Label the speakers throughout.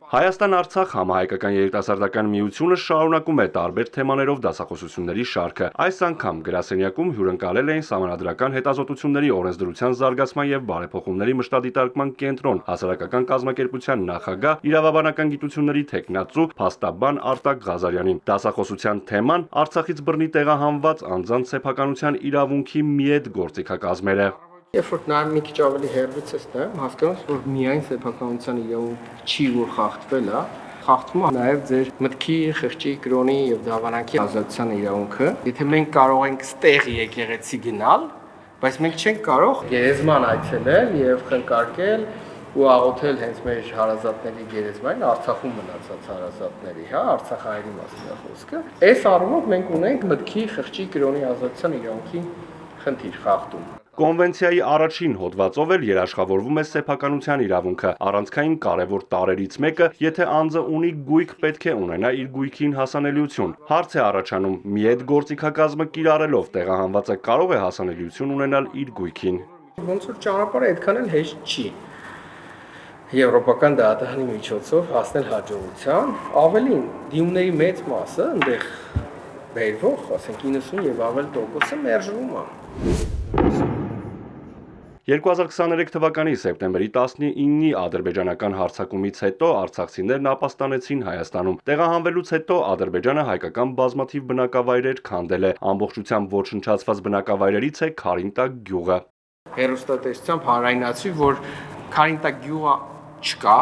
Speaker 1: Հայաստան-Արցախ համահայկական երիտասարդական միությունը շարունակում է տարբեր թեմաներով դասախոսությունների շարքը։ Այս անգամ գրասենյակում հյուրընկալել էին Սահմանադրական հետազոտությունների օրենսդրության զարգացման եւ բարեփոխումների մշտադիտարկման կենտրոն, հասարակական կազմակերպության նախագահ, իրավաբանական գիտությունների թեկնածու փաստաբան Արտակ Ղազարյանին։ Դասախոսության թեման Արցախից բռնի տեղահանված անձանց սեփականության իրավունքի միետ գործիքակազմերը։
Speaker 2: Երբ որ նայում մի քիչ ավելի հեռվից ես նայում, հասկանում ես, որ միայն սեփականության իրավունք չի, որ խախտվել է, խախտվում է նաև ձեր մտքի, խղճի, կրոնի եւ դավանանքի ազատության իրավունքը։ Եթե մենք կարող ենք ստեղ եկեղեցի գնալ, բայց մենք չենք կարող գերեզման այցելել եւ խնկարկել ու աղոթել հենց մեր հարազատների գերեզմանին, Արցախում մնացած հարազատների, հա, Արցախայինի մասին է խոսքը։ Այս առումով մենք ունենք մտքի, խղճի, կրոնի ազատության իրավունքի խնդիր խախտում։
Speaker 1: Կոնվենցիայի առաջին հոդվածով էլ երաշխավորվում է սեփականության իրավունքը։ Առանցքային կարևոր տարրերից մեկը, եթե անձը ունի գույք, պետք է ունենա իր գույքին հասանելիություն։ Հարց է առաջանում՝ միետ գործիքակազմը կիրառելով տեղահանվածը կարող է հասանելիություն ունենալ իր գույքին։
Speaker 2: Ոնց որ ճանապարհը այդքան էլ հեշտ չի։ Եվրոպական դատարանի միջոցով հասնել հաջողության, ավելին դիմումների մեծ մասը այնտեղ բերվող, ասենք 90 եւ ավել տոկոսը մերժվում է։
Speaker 1: 2023 թվականի սեպտեմբերի 19-ի ադրբեջանական հարձակումից հետո արցախցիներն ապաստանեցին Հայաստանում։ Տեղահանվելուց հետո Ադրբեջանը հայկական բազմաթիվ բնակավայրեր քանդել է։ Ամբողջությամբ ոչնչացված բնակավայրերից է Քարինտակ գյուղը։
Speaker 2: Հերոստատեսությամբ հանրայնացի, որ Քարինտակ գյուղը չկա։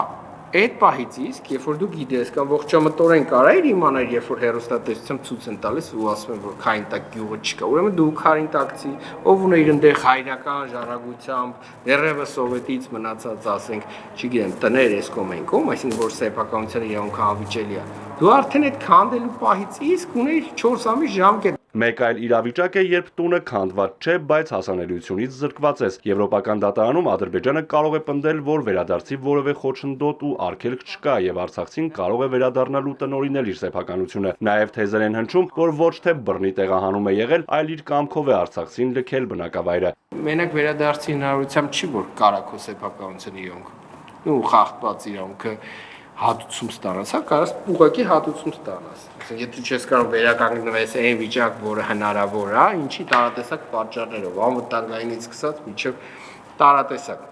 Speaker 2: Այդ պահից իսկ, երբ որ դու գիտես կամ ողջամտորեն կարայիր իմանալ, երբ որ հերոստատեսությամբ ցույց են տալիս ու ասում են, որ Քարինտակ գյուղը չկա, ուրեմն դու քարինտակցի, ով ուներ այնտեղ հայրական ժառանգությամբ, դեռևս սովետից մնացած, ասենք, չգիտեմ, տներ էսկոմենկում, այսինքն որ սեփականության իրավունքը անվիճելի է։ Դու արդեն այդ քանդելու պահից իսկ ունեիր 4 ամիս ժամկետ։
Speaker 1: Մեկ այլ իրավիճակ է, երբ տունը քանդված չէ, բայց հասանելիությունից զրկված ես։ Եվրոպական դատարանում Ադրբեջանը կարող է պնդել, որ վերադարձի որևէ խոչընդոտ ու արգելք չկա եւ արցախցին կարող է վերադառնալ ու տնօրինել իր սեփականությունը։ Նաեւ թեզեր են հնչում, որ ոչ թե բռնի տեղահանում է եղել, այլ իր կամքով է արցախցին լքել բնակավայրը։
Speaker 2: Մենակ վերադարձի հնարավորությամբ չի, որ կարա քո սեփականության իրավունքը ու խախտված իրավունքը հատուցում ստանաս, հա, կարաս ուղղակի հատուցում ստանաս։ Այսինքն, եթե չես կարող վերականգնվես այն վիճակ, որը հնարավոր է, ինչի տարատեսակ պատճառներով, անվտանգայինից սկսած մինչև տարատեսակ։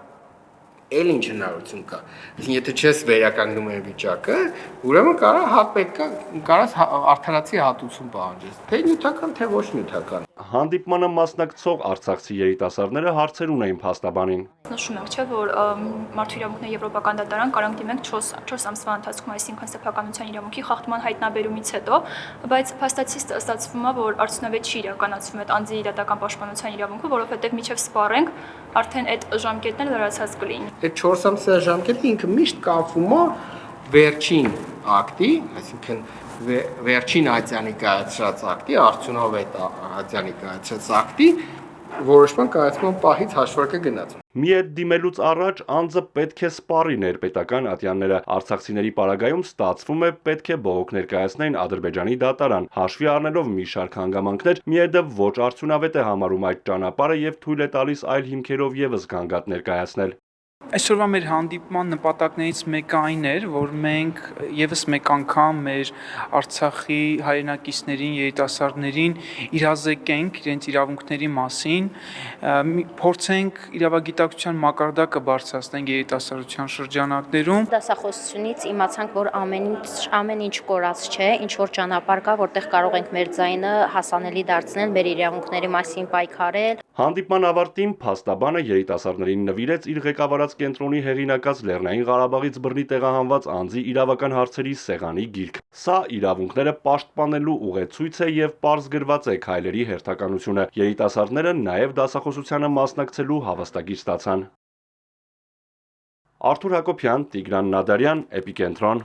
Speaker 2: Էլ ինչ հնարավորություն կա։ Այսինքն, եթե չես վերականգնում այն վիճակը, ուրեմն կարաս արդարացի հատուցում պահանջես, թե նյութական, թե ոչ նյութական։
Speaker 1: Հանդիպմանը մասնակցող արցախցի երիտասարդները հարցեր ունեին փաստաբանին։
Speaker 3: Նշում ենք, չէ, որ Մարդու իրավունքների Եվրոպական դատարան կարող դիմենք 4 ամսվա ընթացքում, այսինքն սեփականության իրավունքի խախտման հայտնաբերումից հետո, բայց փաստացի ստացվում է, որ արդյունավետ չի իրականացվում այդ անձի իրատական պաշտպանության իրավունքը, որովհետև միջև սպառենք, արդեն այդ ժամկետն էլ լրացած կլինի։
Speaker 2: Այդ 4 ամսվա ժամկետը ինքը միշտ կապվում է վերջին ակտի, այսինքն վերջին ատյանի կայացրած ակտի, արդյունավետ ատյանի կայացրած ակտի որոշման կայացման պահից հաշվարկը գնաց։
Speaker 1: Միետ դիմելուց առաջ անձը պետք է սպառի ներպետական ատյանները։ Արցախցիների պարագայում ստացվում է պետք է բողոք ներկայացնեն Ադրբեջանի դատարան։ Հաշվի առնելով մի շարք հանգամանքներ, Միետը ոչ արդյունավետ է համարում այդ ճանապարհը եւ թույլ է տալիս այլ հիմքերով եւս գանգատ ներկայացնել։
Speaker 4: Այսօրվա մեր հանդիպման նպատակներից մեկը այն էր, որ մենք եւս մեկ անգամ մեր Արցախի հայրենակիցներին, երիտասարդներին իրազեկենք իրենց իրավունքների մասին, փորձենք իրավագիտակցության մակարդակը բարձրացնենք երիտասարդության շրջանակներում։
Speaker 5: Դասախոսությունից իմացանք, որ ամեն ինչ կորած չէ, ինչ որ ճանապարհ կա, որտեղ կարող ենք մեր ձայնը հասանելի դարձնել, մեր իրավունքների մասին պայքարել։
Speaker 1: Հանդիպման ավարտին փաստաբանը երիտասարդներին նվիրեց իր ղեկավարած կենտրոնի հեղինակած Լեռնային Ղարաբաղից բռնի տեղահանված անձի իրավական հարցերի սեղանի գիրք։ Սա իրավունքները պաշտպանելու ուղեցույց է եւ պարզ գրված է քայլերի հերթականությունը։ Երիտասարդները նաեւ դասախոսությանը մասնակցելու հավաստագիր ստացան։ Արթուր Հակոբյան, Տիգրան Նադարյան, Էպիկենտրոն։